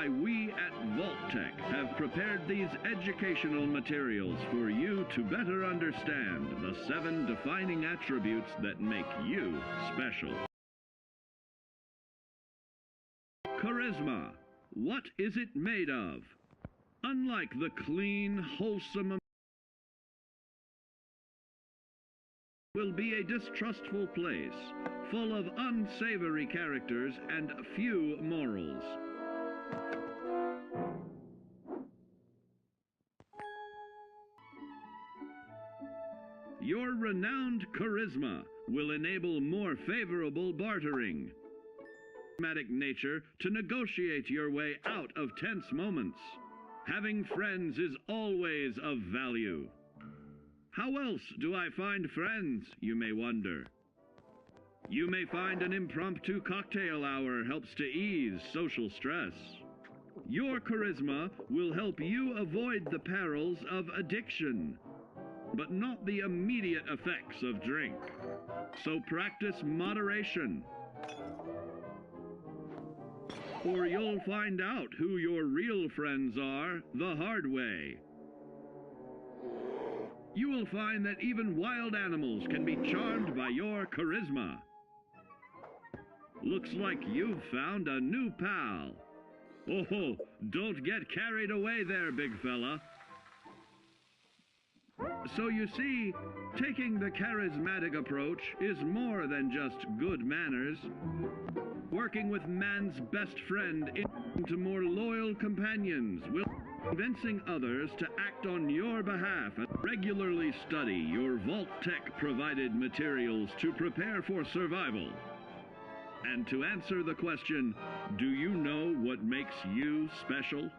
We at Vault-Tec have prepared these educational materials for you to better understand the 7 defining attributes that make you special. Charisma. What is it made of? Unlike the clean, wholesome will be a distrustful place, full of unsavory characters and few morals. Your renowned charisma will enable more favorable bartering. Charismatic nature to negotiate your way out of tense moments. Having friends is always of value. How else do I find friends, you may wonder? You may find an impromptu cocktail hour helps to ease social stress. Your charisma will help you avoid the perils of addiction, but not the immediate effects of drink. So practice moderation, or you'll find out who your real friends are the hard way. You will find that even wild animals can be charmed by your charisma. Looks like you've found a new pal. Oh, don't get carried away there, big fella. So you see, taking the charismatic approach is more than just good manners. Working with man's best friend into more loyal companions will convincing others to act on your behalf and regularly study your Vault-Tec provided materials to prepare for survival. And to answer the question, do you know what makes you special?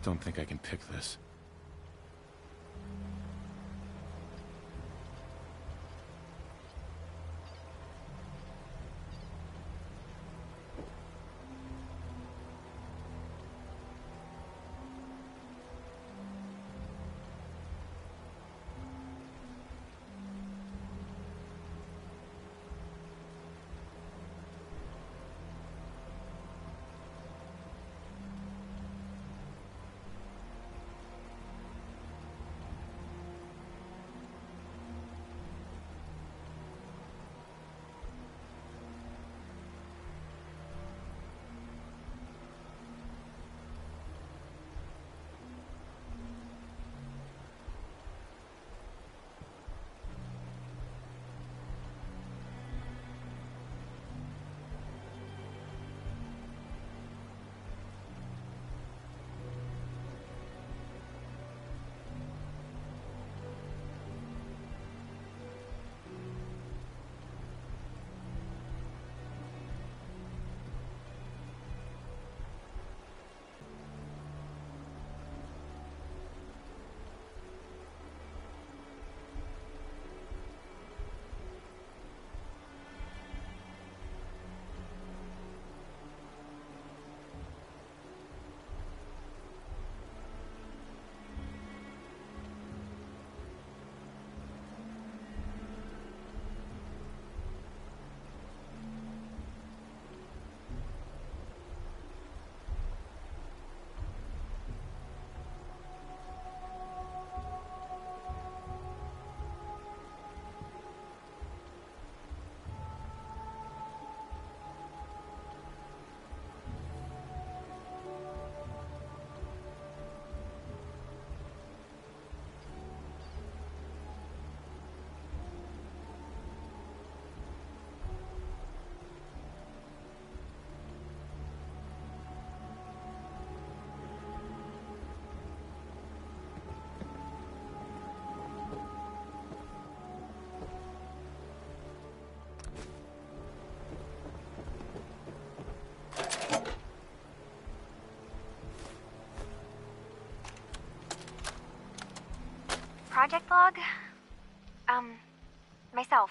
Don't think I can pick this. Project log? Myself.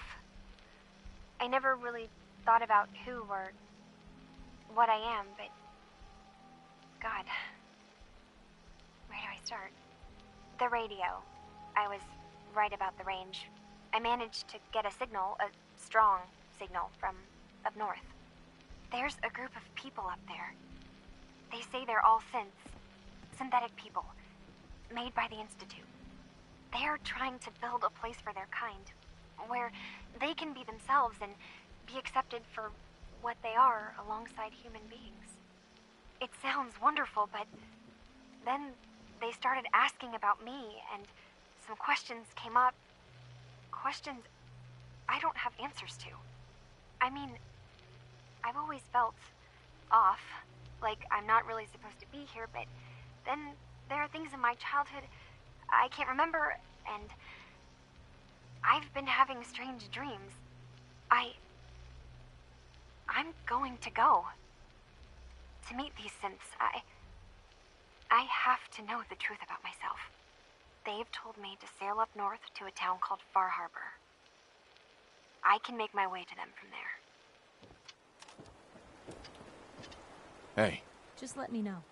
I never really thought about who or what I am, but... God. Where do I start? The radio. I was right about the range. I managed to get a signal, a strong signal, from up north. There's a group of people up there. They say they're all synths. Synthetic people. Made by the Institute. They're trying to build a place for their kind, where they can be themselves and be accepted for what they are alongside human beings. It sounds wonderful, but then they started asking about me, and some questions came up. Questions I don't have answers to. I mean, I've always felt off, like I'm not really supposed to be here, but then there are things in my childhood I can't remember, and I've been having strange dreams. I'm going to go. To meet these synths, I have to know the truth about myself. They've told me to sail up north to a town called Far Harbor. I can make my way to them from there. Hey. Just let me know.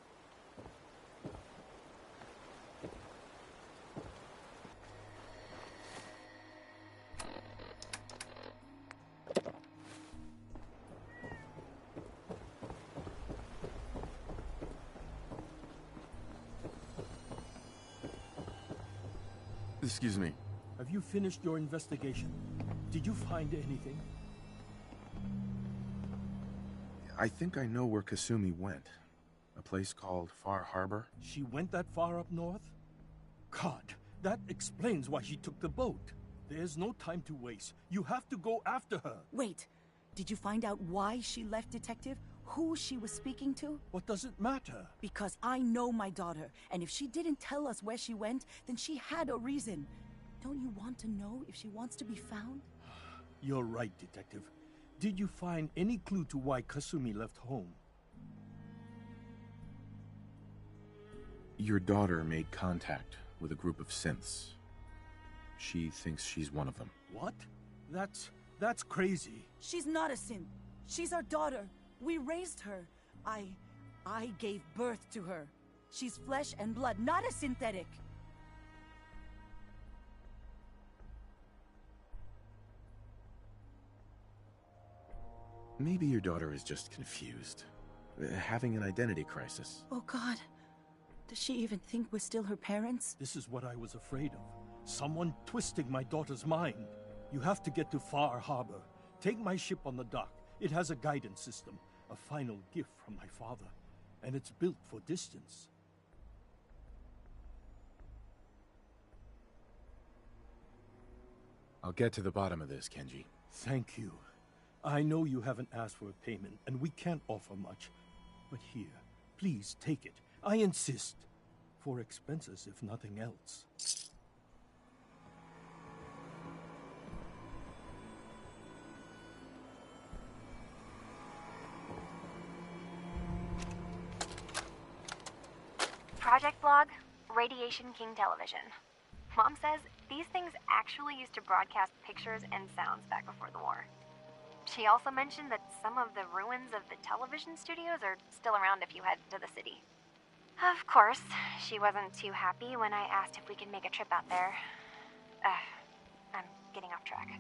Excuse me. Have you finished your investigation? Did you find anything? I think I know where Kasumi went. A place called Far Harbor. She went that far up north? God, that explains why she took the boat. There's no time to waste. You have to go after her. Wait, did you find out why she left, Detective? Who she was speaking to? What does it matter? Because I know my daughter, and if she didn't tell us where she went, then she had a reason. Don't you want to know if she wants to be found? You're right, Detective. Did you find any clue to why Kasumi left home? Your daughter made contact with a group of synths. She thinks she's one of them. What? That's crazy. She's not a synth. She's our daughter. We raised her. I gave birth to her. She's flesh and blood, not a synthetic. Maybe your daughter is just confused. Having an identity crisis. Oh God. Does she even think we're still her parents? This is what I was afraid of. Someone twisting my daughter's mind. You have to get to Far Harbor. Take my ship on the dock. It has a guidance system. A final gift from my father. And it's built for distance. I'll get to the bottom of this, Kenji. Thank you. I know you haven't asked for a payment, and we can't offer much. But here, please take it. I insist. For expenses, if nothing else. Project log, Radiation King Television. Mom says these things actually used to broadcast pictures and sounds back before the war. She also mentioned that some of the ruins of the television studios are still around if you head to the city. Of course, she wasn't too happy when I asked if we could make a trip out there. I'm getting off track.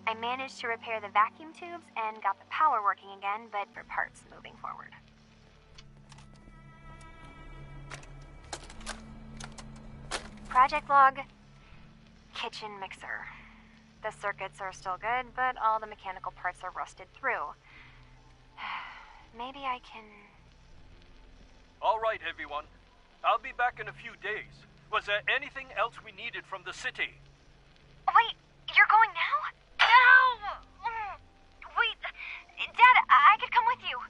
I managed to repair the vacuum tubes and got the power working again, but for parts moving forward. Project log, kitchen mixer. The circuits are still good, but all the mechanical parts are rusted through. Maybe I can... All right, everyone. I'll be back in a few days. Was there anything else we needed from the city? Wait, you're going now? No! Wait, Dad, I could come with you.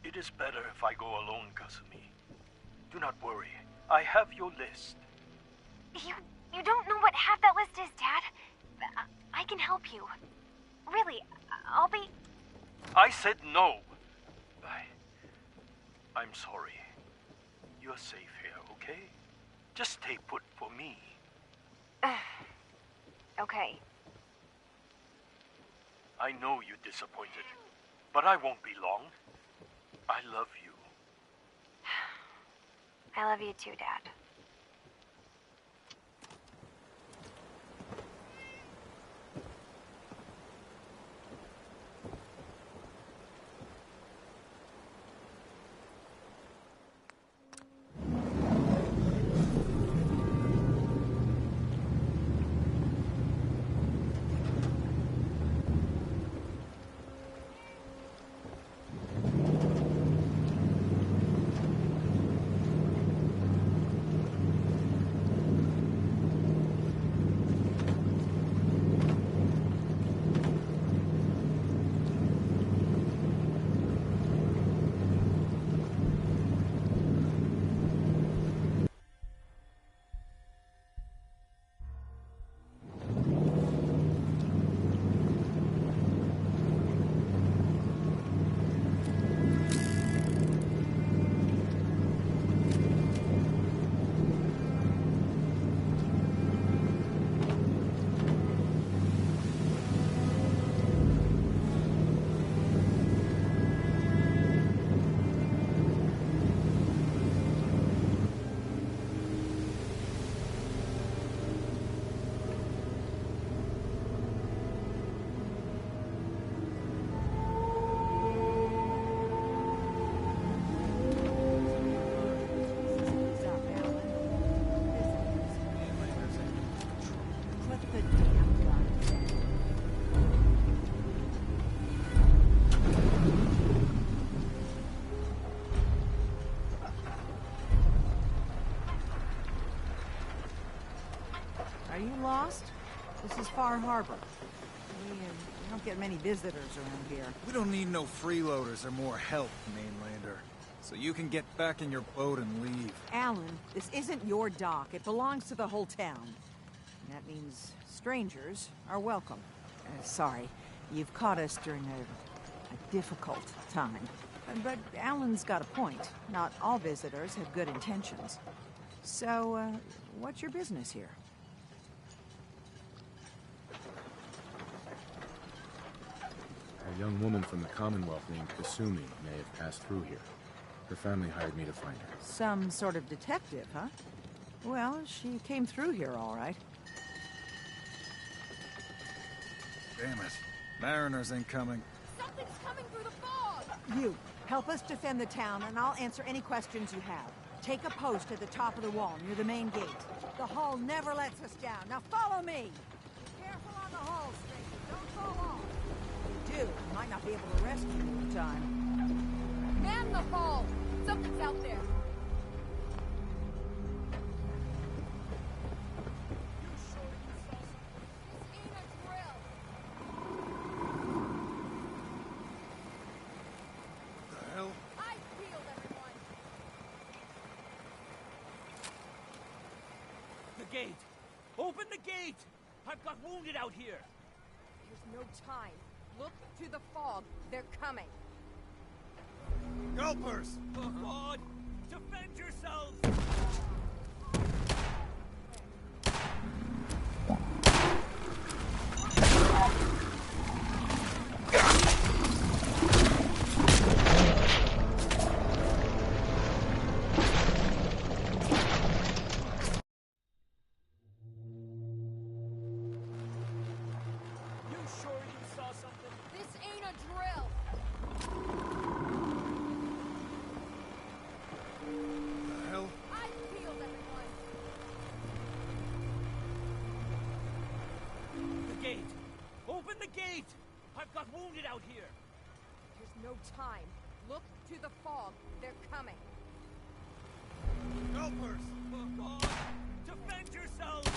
It is better if I go alone, Kasumi. Do not worry. I have your list. You don't know what half that list is, Dad. I can help you. Really, I'll be... I said no. I'm sorry. You're safe here, okay? Just stay put for me. Okay. I know you're disappointed, but I won't be long. I love you. I love you too, Dad. Are you lost? This is Far Harbor. We don't get many visitors around here. We don't need no freeloaders or more help, mainlander. So you can get back in your boat and leave. Alan, this isn't your dock. It belongs to the whole town. And that means strangers are welcome. Sorry, you've caught us during a difficult time. But Alan's got a point. Not all visitors have good intentions. So, what's your business here? A young woman from the Commonwealth named Kasumi may have passed through here. Her family hired me to find her. Some sort of detective, huh? Well, she came through here all right. Damn it. Mariners incoming. Something's coming through the fog! You, help us defend the town, and I'll answer any questions you have. Take a post at the top of the wall, near the main gate. The hull never lets us down. Now follow me! Be careful on the hull, stranger. Don't fall off. If you do, we might not be able to rescue you in time. Man the hull! Something's out there! Gate! Open the gate! I've got wounded out here! There's no time. Look to the fog. They're coming. Gulpers! Oh, God! Defend yourselves! Open the gate! I've got wounded out here! There's no time. Look to the fog. They're coming. Gulpers! Oh, God! Defend yourselves!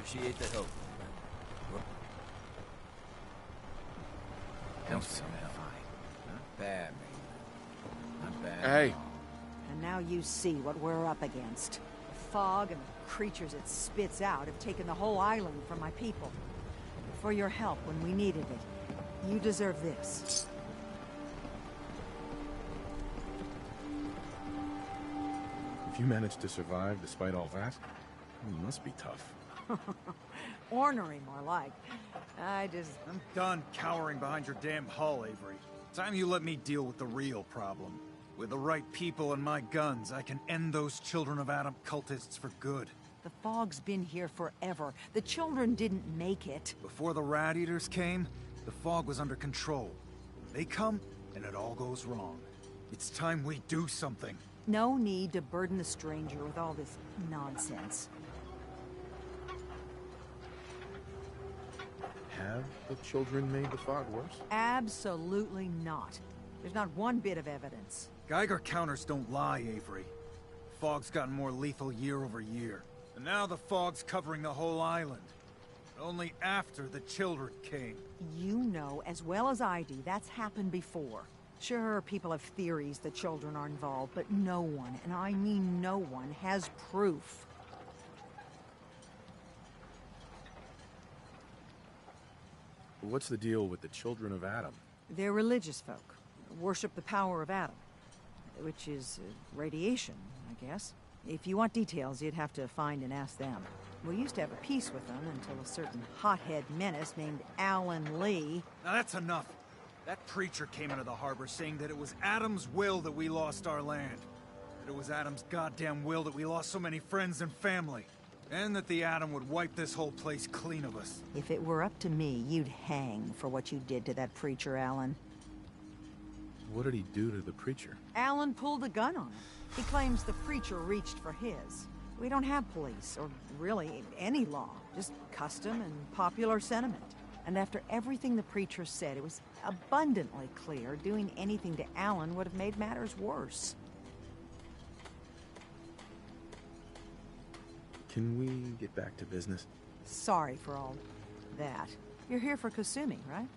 Appreciate the help. Thanks for some help. Not bad, man. Not bad. Hey. And now you see what we're up against. The fog and the creatures it spits out have taken the whole island from my people. For your help when we needed it, you deserve this. If you managed to survive despite all that, you must be tough. Ornery, more like. I'm done cowering behind your damn hull, Avery. Time you let me deal with the real problem. With the right people and my guns, I can end those Children of Adam cultists for good. The fog's been here forever. The children didn't make it. Before the Rat Eaters came, the fog was under control. They come, and it all goes wrong. It's time we do something. No need to burden the stranger with all this nonsense. Have the children made the fog worse? Absolutely not. There's not one bit of evidence. Geiger counters don't lie, Avery. Fog's gotten more lethal year over year. And now the fog's covering the whole island. Only after the children came. You know as well as I do that's happened before. Sure, people have theories the children are involved, but no one, and I mean no one, has proof. What's the deal with the Children of Adam? They're religious folk. Worship the power of Adam. Which is radiation, I guess. If you want details, you'd have to find and ask them. We used to have a peace with them until a certain hothead menace named Alan Lee... Now that's enough. That preacher came into the harbor saying that it was Adam's will that we lost our land. That it was Adam's goddamn will that we lost so many friends and family. And that the Atom would wipe this whole place clean of us. If it were up to me, you'd hang for what you did to that preacher, Alan. What did he do to the preacher? Alan pulled a gun on him. He claims the preacher reached for his. We don't have police, or really any law. Just custom and popular sentiment. And after everything the preacher said, it was abundantly clear doing anything to Alan would have made matters worse. Can we get back to business? Sorry for all that. You're here for Kasumi, right?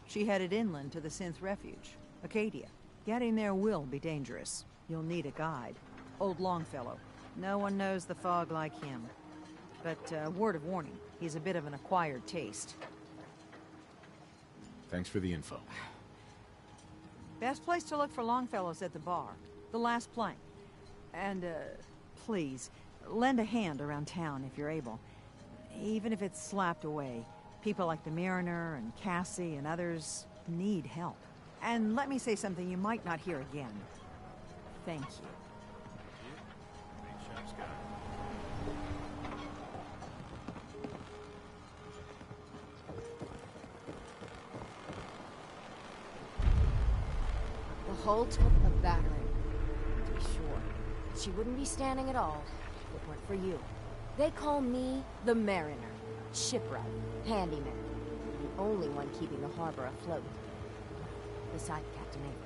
She headed inland to the Synth Refuge, Acadia. Getting there will be dangerous. You'll need a guide. Old Longfellow. No one knows the fog like him. But, word of warning, he's a bit of an acquired taste. Thanks for the info. Best place to look for Longfellow's at the bar. The last plank. And, please, lend a hand around town if you're able. Even if it's slapped away. People like the Mariner and Cassie and others need help. And let me say something you might not hear again. Thank you. The hull took a battering, to be sure. She wouldn't be standing at all if it weren't for you. They call me the Mariner, shipwright, handyman, the only one keeping the harbor afloat, beside Captain Avery.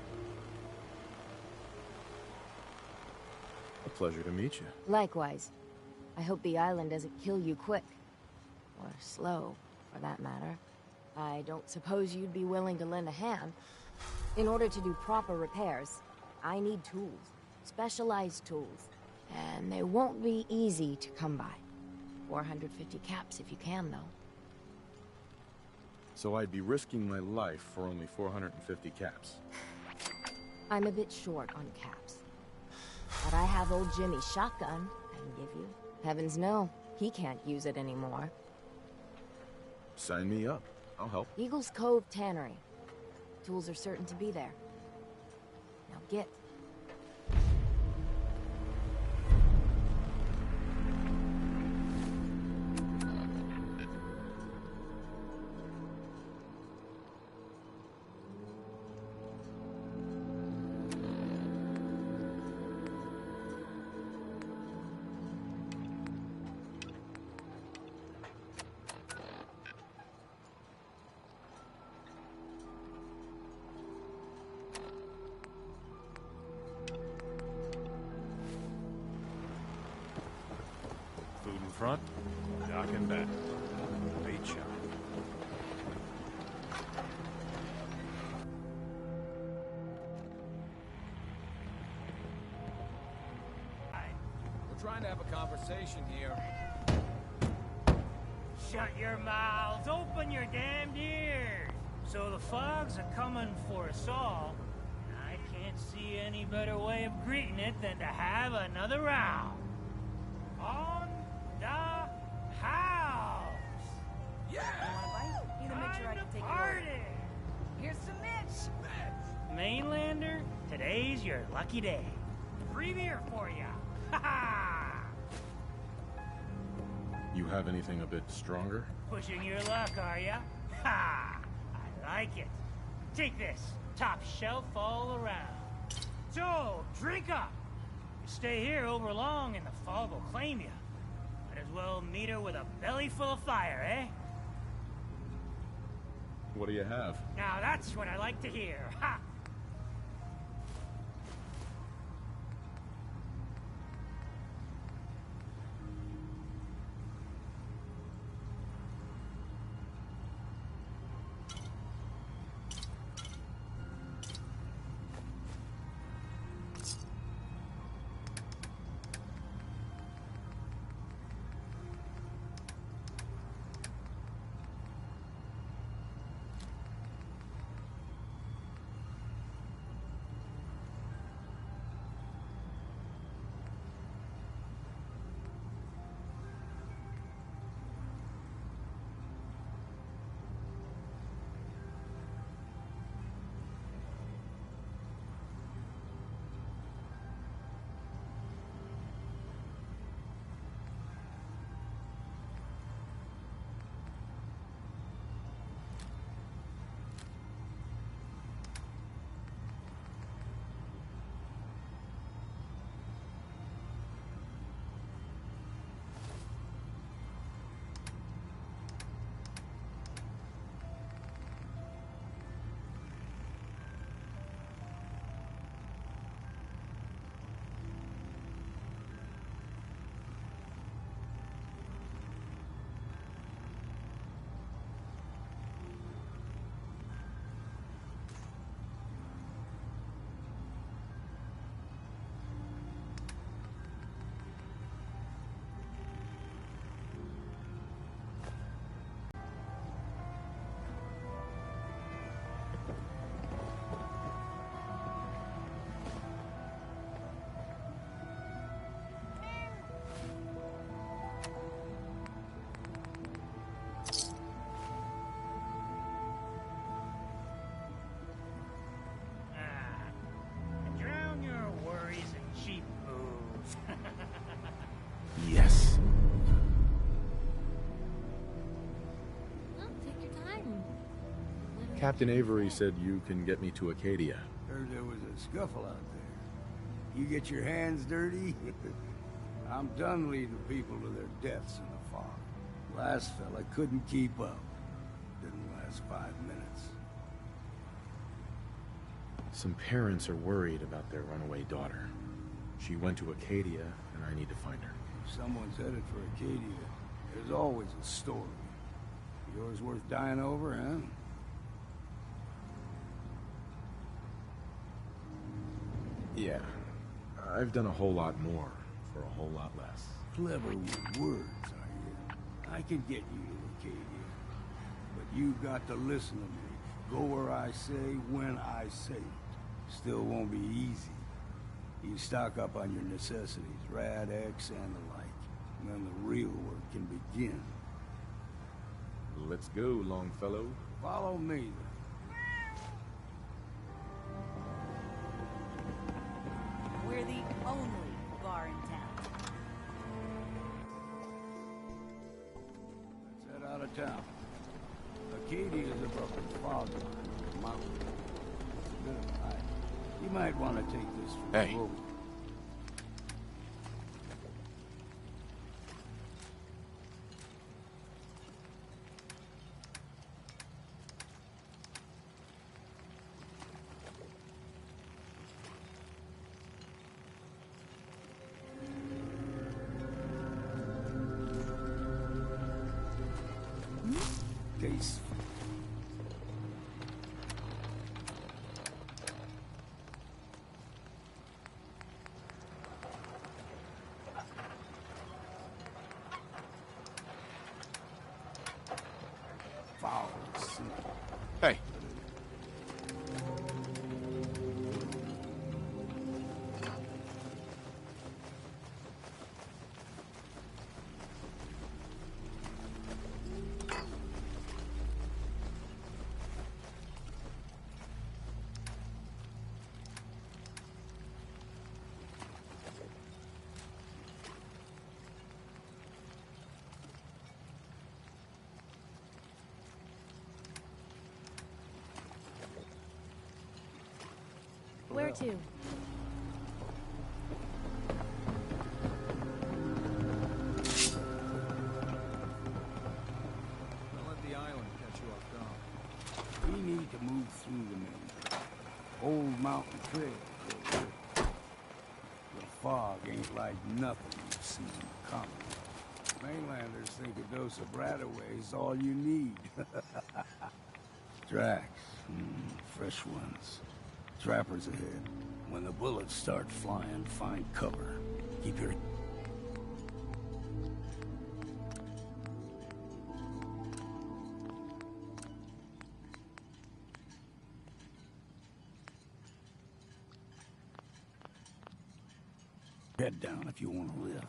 A pleasure to meet you. Likewise. I hope the island doesn't kill you quick. Or slow, for that matter. I don't suppose you'd be willing to lend a hand. In order to do proper repairs, I need tools. Specialized tools. And they won't be easy to come by. 450 caps if you can, though. So I'd be risking my life for only 450 caps. I'm a bit short on caps. But I have old Jimmy's shotgun I can give you. Heavens no, he can't use it anymore. Sign me up. I'll help. Eagle's Cove Tannery. Tools are certain to be there. Now get. Food in front, dock in back. Bait shop. We're trying to have a conversation here. Shut your mouths, open your damned ears. So the fogs are coming for us all, and I can't see any better way of greeting it than to have another round. On the house! Yeah! Need to make sure I can take party! Here's some Mitch! Mainlander, today's your lucky day. Free beer for ya. Ha ha! You have anything a bit stronger? Pushing your luck, are ya? Ha! I like it. Take this, top shelf all around. So, drink up. You stay here over long and the fog will claim you. Might as well meet her with a belly full of fire, eh? What do you have? Now that's what I like to hear. Ha! Drown your worries in cheap booze. Yes. Well, take your time. Captain Avery said you can get me to Acadia. Heard there was a scuffle out there. You get your hands dirty? I'm done leading people to their deaths in the fog. Last fella couldn't keep up. Didn't last 5 minutes. Some parents are worried about their runaway daughter. She went to Acadia, and I need to find her. If someone's headed for Acadia, there's always a story. Yours worth dying over, huh? Yeah. I've done a whole lot more for a whole lot less. Clever with words, are you? I can get you to Acadia. But you got to listen to me. Go where I say, when I say it. Still won't be easy. You stock up on your necessities, Rad-X and the like. And then the real work can begin. Let's go, Longfellow. Follow me, then. We're the only bar in town. Let's head out of town. Acadia is above the fog line of the mountain. It's a bit of a hike. You might want to take this for a road. Case. Foul. Hey. Where to? Don't let the island catch you off guard. We need to move through the main. Old mountain trail. The fog ain't like nothing you've seen in the Commonwealth. Mainlanders think a dose of Bradaway is all you need. Drax. Fresh ones. Trappers ahead. When the bullets start flying, find cover. Keep your... head down if you want to live.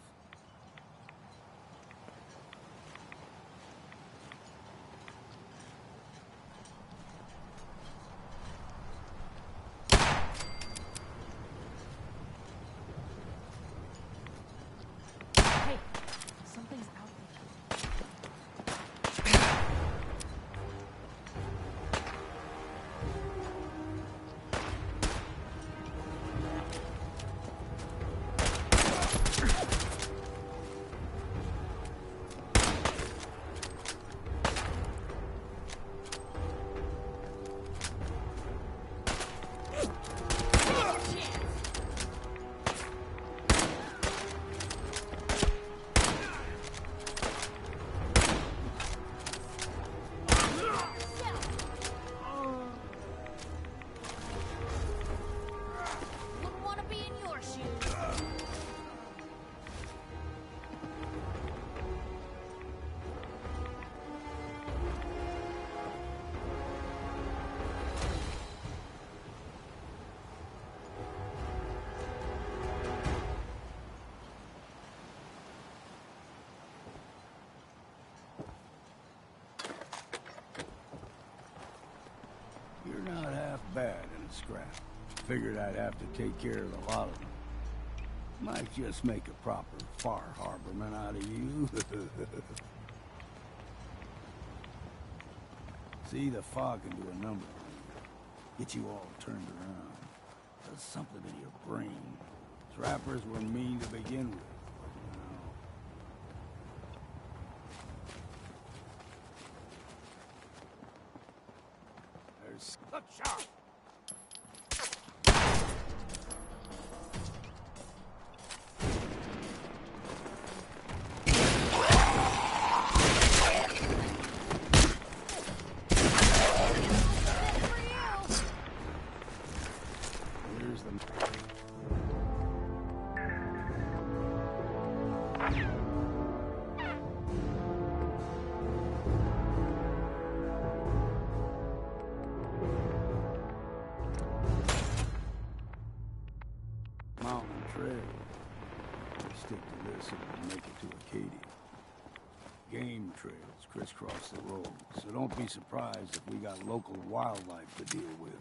You're not half bad in a scrap. Figured I'd have to take care of a lot of them. Might just make a proper Far Harborman out of you. See, the fog can do a number on you. Get you all turned around. Does something in your brain. Trappers were mean to begin with. There's a shot. hiking trails crisscross the road, so don't be surprised if we got local wildlife to deal with.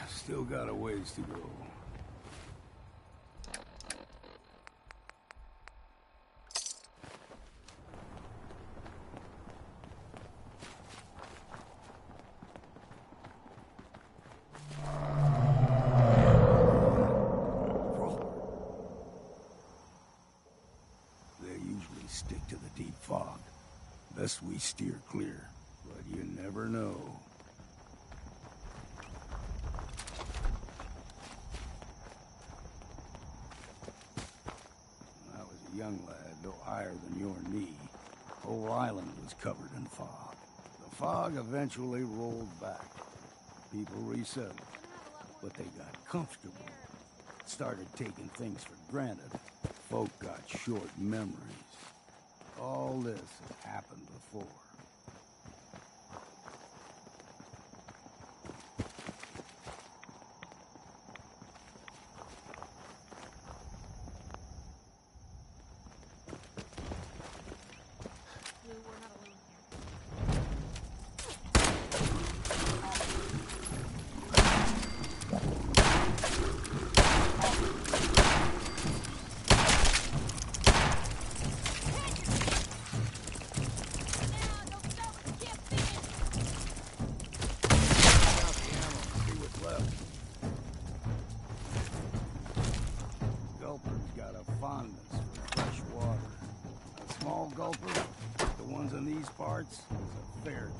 Still got a ways to go. They usually stick to the deep fog. Best we steer clear, but you never know. Young lad, no higher than your knee. Whole island was covered in fog. The fog eventually rolled back. People resettled, but they got comfortable. Started taking things for granted. Folk got short memories. All this had happened before.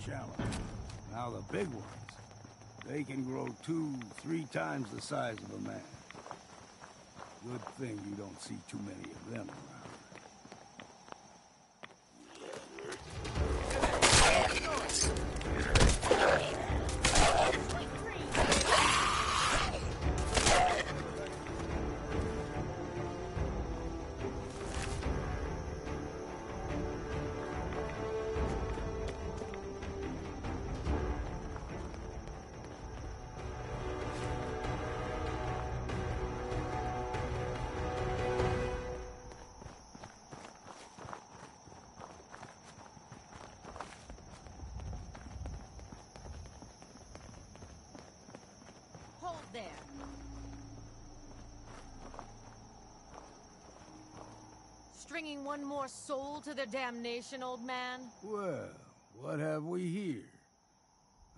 Challenge. Now the big ones, they can grow 2-3 times the size of a man. Good thing you don't see too many of them around. There. Stringing one more soul to their damnation, old man? Well, what have we here?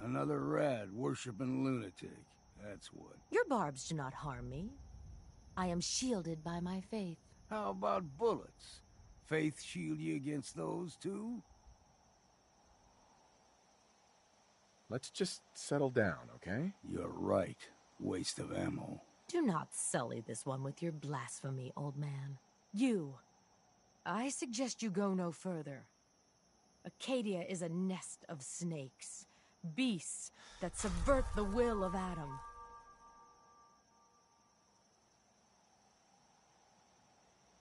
Another rad-worshipping lunatic, that's what. Your barbs do not harm me. I am shielded by my faith. How about bullets? Faith shield you against those, too? Let's just settle down, okay? You're right. Waste of ammo. Do not sully this one with your blasphemy, old man. You. I suggest you go no further. Acadia is a nest of snakes. Beasts that subvert the will of Adam.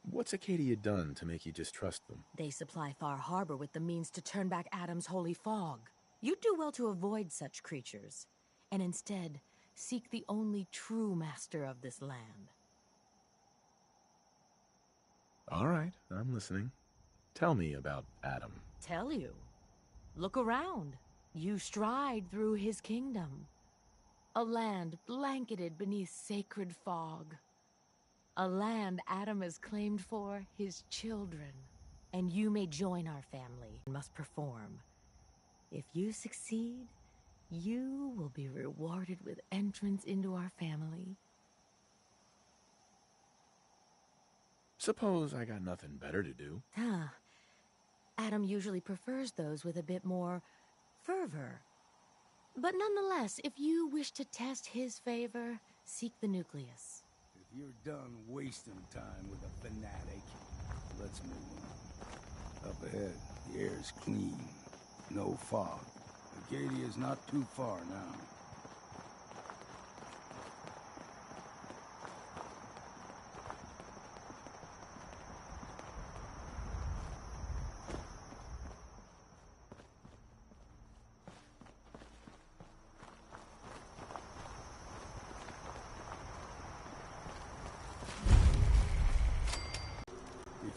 What's Acadia done to make you distrust them? They supply Far Harbor with the means to turn back Adam's holy fog. You'd do well to avoid such creatures, and instead seek the only true master of this land. All right, I'm listening. Tell me about Adam. Tell you? Look around. You stride through his kingdom. A land blanketed beneath sacred fog. A land Adam has claimed for his children. And you may join our family and must perform. If you succeed, you will be rewarded with entrance into our family. Suppose I got nothing better to do. Adam usually prefers those with a bit more fervor. But nonetheless, if you wish to test his favor, seek the nucleus. If you're done wasting time with a fanatic, let's move on. Up ahead, the air's clean. No fog. Acadia's not too far now.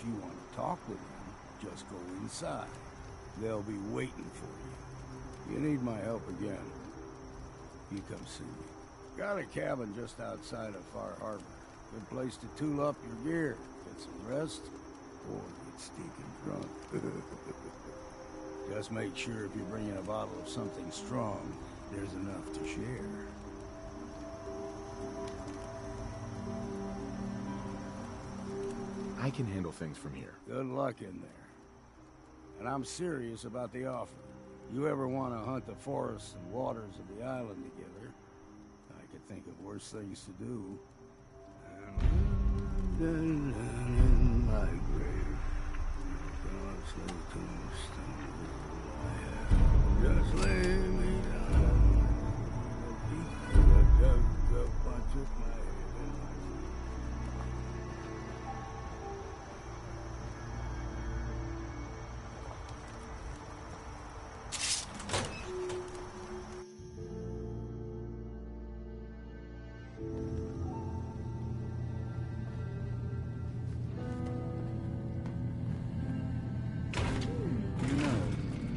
if you want to talk with them, just go inside. They'll be waiting for you. You need my help again, you come see me. Got a cabin just outside of Far Harbor. Good place to tool up your gear, get some rest, or get stinking drunk. Just make sure if you're bringing a bottle of something strong, there's enough to share. I can handle things from here. Good luck in there. And I'm serious about the offer. You ever want to hunt the forests and waters of the island together, I could think of worse things to do. And in my grave, God's little tombstone, just lay me down. I took my head in my feet.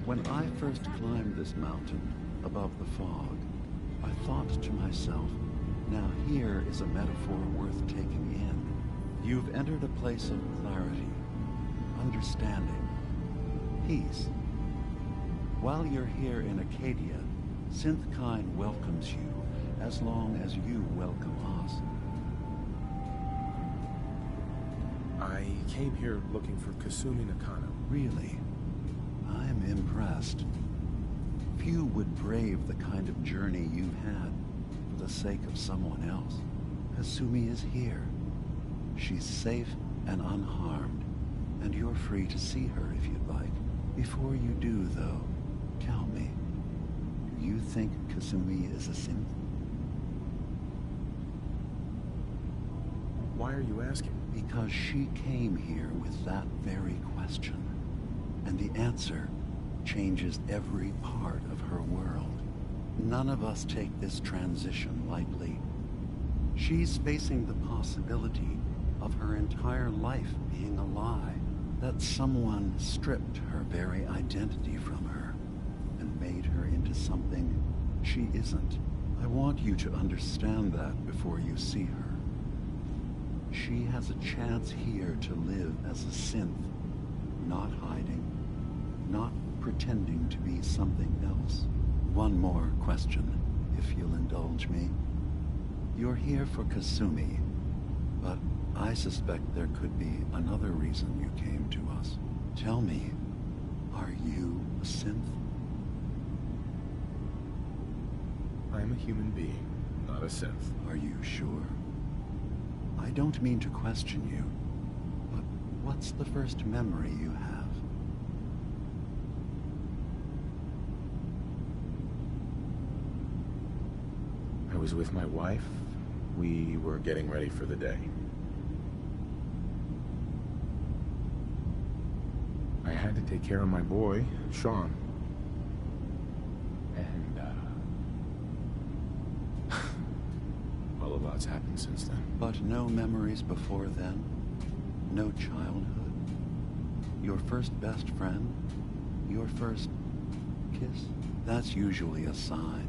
When I first climbed this mountain above the fog, I thought to myself, now here is a metaphor worth taking in. You've entered a place of clarity, understanding, peace. While you're here in Acadia, Synthkind welcomes you as long as you welcome us. I came here looking for Kasumi Nakano. Really? I'm impressed. Few would brave the kind of journey you've had for the sake of someone else. Kasumi is here. She's safe and unharmed, and you're free to see her if you'd like. Before you do, though, tell me, do you think Kasumi is a synth? Why are you asking? Because she came here with that very question. And the answer changes every part of her world. None of us take this transition lightly. She's facing the possibility of her entire life being a lie, that someone stripped her very identity from her and made her into something she isn't. I want you to understand that before you see her. She has a chance here to live as a synth, not hiding, not pretending to be something else. One more question, if you'll indulge me. You're here for Kasumi, but I suspect there could be another reason you came to us. Tell me, are you a synth? I'm a human being, not a synth. Are you sure? I don't mean to question you, but what's the first memory you have? I was with my wife. We were getting ready for the day. I had to take care of my boy, Sean. And, well, a lot's happened since then. But no memories before then? No childhood? Your first best friend? Your first kiss? That's usually a sign.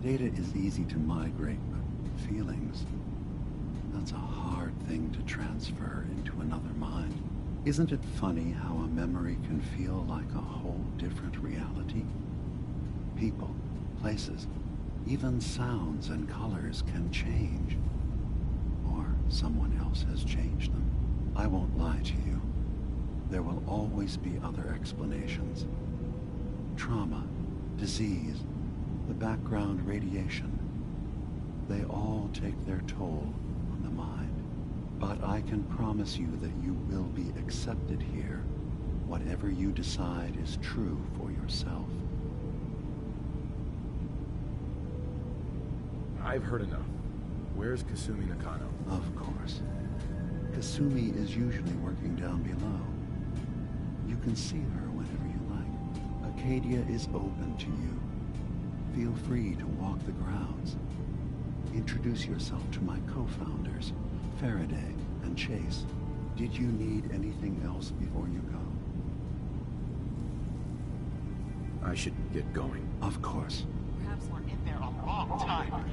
Data is easy to migrate, but feelings, that's a hard thing to transfer into another mind. Isn't it funny how a memory can feel like a whole different reality? People, places, even sounds and colors can change. Or someone else has changed them. I won't lie to you. There will always be other explanations. Trauma, disease, the background radiation. They all take their toll on the mind. But I can promise you that you will be accepted here, whatever you decide is true for yourself. I've heard enough. Where's Kasumi Nakano? Of course. Kasumi is usually working down below. You can see her whenever you like. Acadia is open to you. Feel free to walk the grounds. Introduce yourself to my co-founders, Faraday and Chase. Did you need anything else before you go? I should get going. Of course. Perhaps we're in there a long time.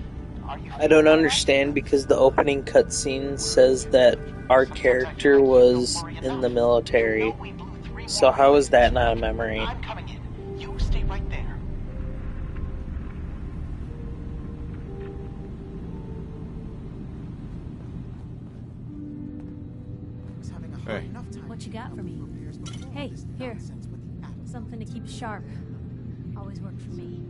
I don't understand because the opening cutscene says that our character was in the military. So how is that not a memory? I'm coming in. You stay right there. Hey. What you got for me? Hey, here. Something to keep sharp. Always worked for me.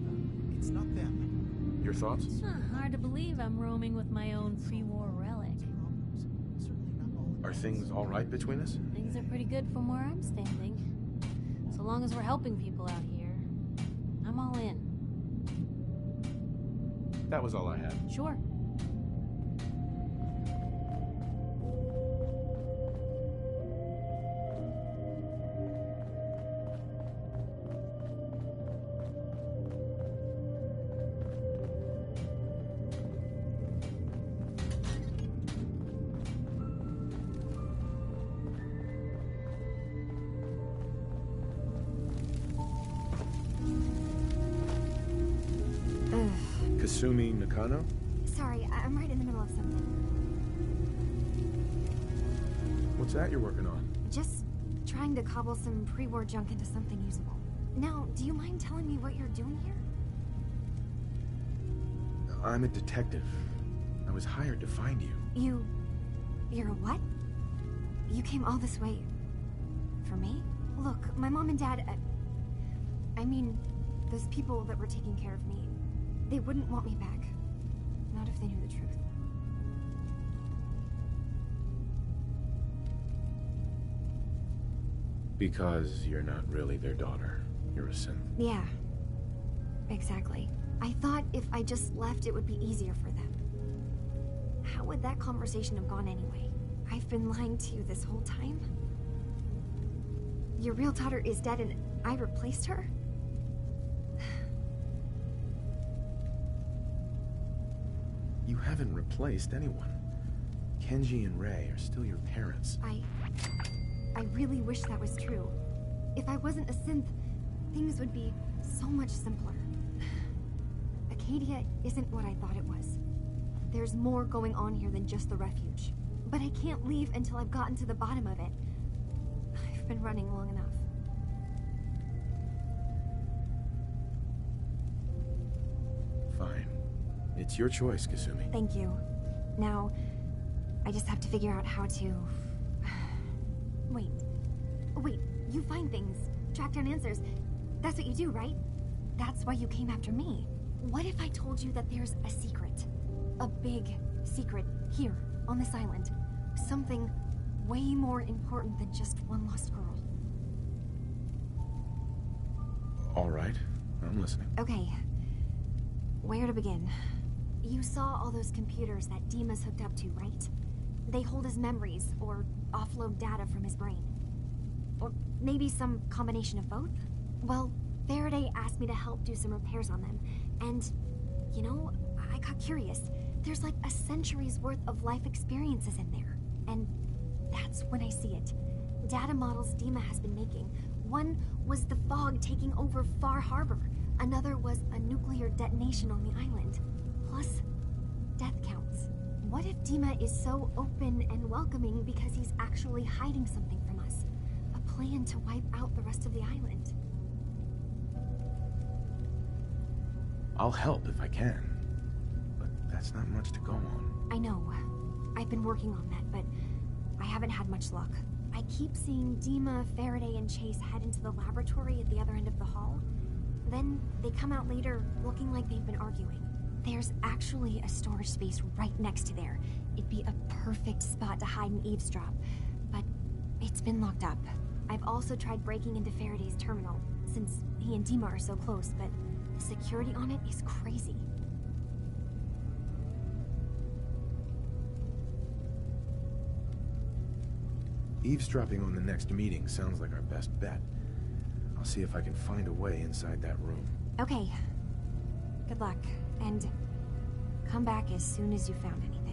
It's not them. Your thoughts? Hard to believe I'm roaming with my own pre-war relic. Are things all right between us? Things are pretty good from where I'm standing. So long as we're helping people out here, I'm all in. That was all I had. Sure. Kasumi Nakano? Sorry, I'm right in the middle of something. What's that you're working on? Just trying to cobble some pre-war junk into something usable. Now, do you mind telling me what you're doing here? I'm a detective. I was hired to find you. You're a what? You came all this way... for me? Look, my mom and dad... I mean, those people that were taking care of me, they wouldn't want me back. Not if they knew the truth. Because you're not really their daughter. You're a synth. Yeah. Exactly. I thought if I just left, it would be easier for them. How would that conversation have gone anyway? I've been lying to you this whole time? Your real daughter is dead and I replaced her? You haven't replaced anyone. Kenji and Rei are still your parents. I really wish that was true. If I wasn't a synth, things would be so much simpler. Acadia isn't what I thought it was. There's more going on here than just the refuge. But I can't leave until I've gotten to the bottom of it. I've been running long enough. Fine. It's your choice, Kasumi. Thank you. Now, I just have to figure out how to... Wait, you find things, track down answers. That's what you do, right? That's why you came after me. What if I told you that there's a secret? A big secret here, on this island. Something way more important than just one lost girl. All right, I'm listening. Okay. Where to begin? You saw all those computers that Dima's hooked up to, right? They hold his memories, or offload data from his brain. Or maybe some combination of both? Well, Faraday asked me to help do some repairs on them, and, you know, I got curious. There's like a century's worth of life experiences in there, and that's when I see it. Data models Dima has been making. One was the fog taking over Far Harbor. Another was a nuclear detonation on the island. Plus, death counts. What if Dima is so open and welcoming because he's actually hiding something from us? A plan to wipe out the rest of the island? I'll help if I can. But that's not much to go on. I know. I've been working on that, but I haven't had much luck. I keep seeing Dima, Faraday, and Chase head into the laboratory at the other end of the hall. Then they come out later looking like they've been arguing. There's actually a storage space right next to there. It'd be a perfect spot to hide and eavesdrop. But it's been locked up. I've also tried breaking into Faraday's terminal, since he and Dima are so close, but the security on it is crazy. Eavesdropping on the next meeting sounds like our best bet. I'll see if I can find a way inside that room. Okay. Good luck, and come back as soon as you found anything.